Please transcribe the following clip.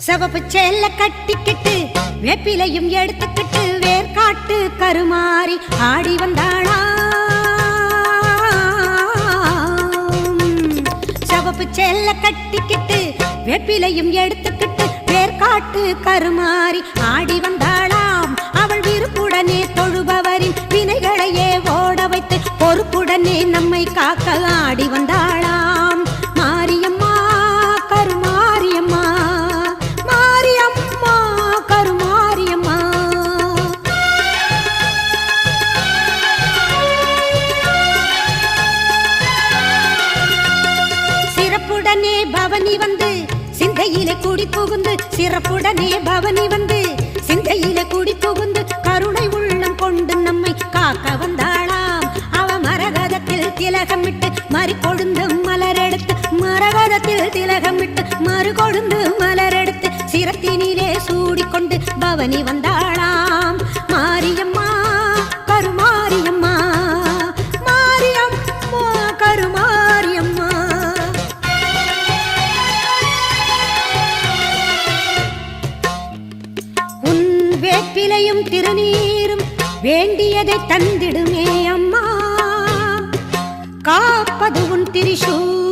சிவப்பு சேல கட்டிக்கிட்டு வேப்பிலையும் எடுத்துக்கிட்டு வேர்காட்டு கருமாறி ஆடி வந்தாளா. சிவப்பு சேல கட்டிக்கிட்டு வேப்பிலையும் எடுத்துக்கிட்டு வேர்காட்டு கருமாறி ஆடி வந்தாளாம். அவள் விருப்புடனே தொழுபவரின் வினைகளையே ஓட வைத்து பொறுப்புடனே நம்மை காக்க ஆடி வந்தாளாம். மாரியம்மா கருமாரியம்மா, மாரியம்மா கருமாரியம்மா. சிறப்புடனே பவனி வந்து சிந்தையிலே கூடி புகுந்து, சிறப்புடனே பவனி வந்து சிந்தையிலே கூடி புகுந்து கருணை உள்ளம் கொண்டு நம்மை காக்க வந்தாளாம். அவ மரகதத்தில் திலகமிட்டு மறுகொழுந்து மலரெடுத்து, மரகதத்தில் திலகமிட்டு மறுகொழுந்து மலரெடுத்து சிரத்தினிலே சூடிக்கொண்டு பவனி வந்தாளாம். மாரியம்மா கருமாரியம்மா, மாரியம்மா கருமாரியம்மா. உன் வேப்பிலையும் திருநீரும் வேண்டியதை தந்திடுமே அம்மா, காப்பது உன் திரிசூலம்